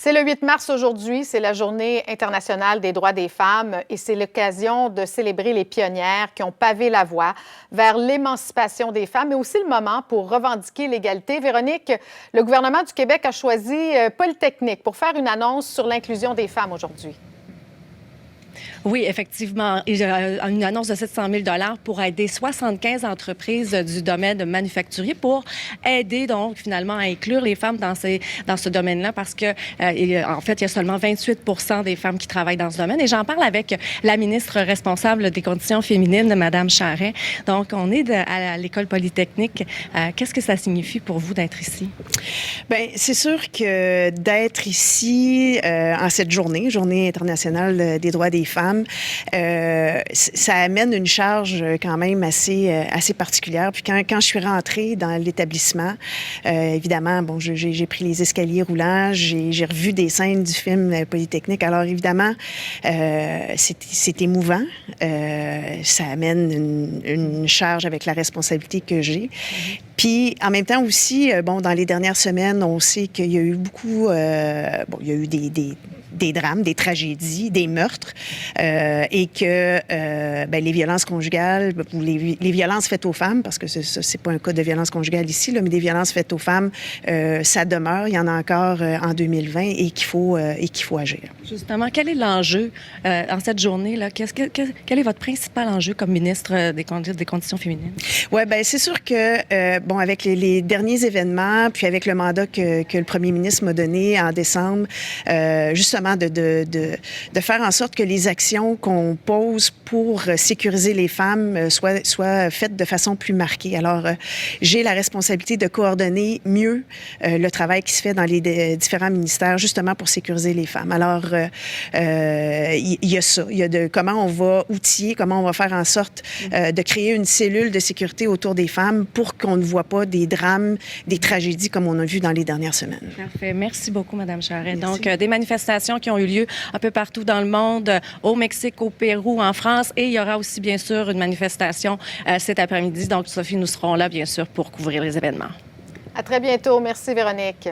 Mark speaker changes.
Speaker 1: C'est le 8 mars aujourd'hui, c'est la Journée internationale des droits des femmes et c'est l'occasion de célébrer les pionnières qui ont pavé la voie vers l'émancipation des femmes, mais aussi le moment pour revendiquer l'égalité. Véronique, le gouvernement du Québec a choisi Polytechnique pour faire une annonce sur l'inclusion des femmes aujourd'hui.
Speaker 2: Oui, effectivement. Une annonce de 700 000 pour aider 75 entreprises du domaine manufacturier pour aider donc finalement à inclure les femmes dans ce domaine-là parce que en fait, il y a seulement 28 des femmes qui travaillent dans ce domaine. Et j'en parle avec la ministre responsable des conditions féminines, Mme Charret. Donc, on est à l'École Polytechnique. Qu'est-ce que ça signifie pour vous d'être ici?
Speaker 3: Bien, c'est sûr que d'être ici en cette Journée internationale des droits des femmes, ça amène une charge quand même assez particulière. Puis quand je suis rentrée dans l'établissement, évidemment, bon, j'ai pris les escaliers roulants, j'ai revu des scènes du film Polytechnique. Alors évidemment, c'est émouvant. Ça amène une charge avec la responsabilité que j'ai. Puis, en même temps aussi, bon, dans les dernières semaines, on sait qu'il y a eu beaucoup... il y a eu des drames, des tragédies, des meurtres, et que les violences conjugales ou les violences faites aux femmes, parce que c'est pas un cas de violence conjugale ici, là, mais des violences faites aux femmes, ça demeure. Il y en a encore en 2020 et qu'il faut agir.
Speaker 2: Justement, quel est l'enjeu en cette journée-là? Quel est votre principal enjeu comme ministre des Conditions féminines? Oui,
Speaker 3: bien, c'est sûr que, bon, avec les derniers événements, puis avec le mandat que le premier ministre m'a donné en décembre, justement, de faire en sorte que les actions qu'on pose pour sécuriser les femmes soient faites de façon plus marquée. Alors, j'ai la responsabilité de coordonner mieux le travail qui se fait dans les différents ministères, justement pour sécuriser les femmes. Alors, il y a ça. Il y a comment on va outiller, comment on va faire en sorte de créer une cellule de sécurité autour des femmes pour qu'on ne voit pas des drames, des tragédies comme on a vu dans les dernières semaines.
Speaker 2: Parfait. Merci beaucoup, Mme Charret. Donc, des manifestations qui ont eu lieu un peu partout dans le monde, au Mexique, au Pérou, en France, et il y aura aussi, bien sûr, une manifestation cet après-midi. Donc, Sophie, nous serons là, bien sûr, pour couvrir les événements.
Speaker 1: À très bientôt. Merci, Véronique.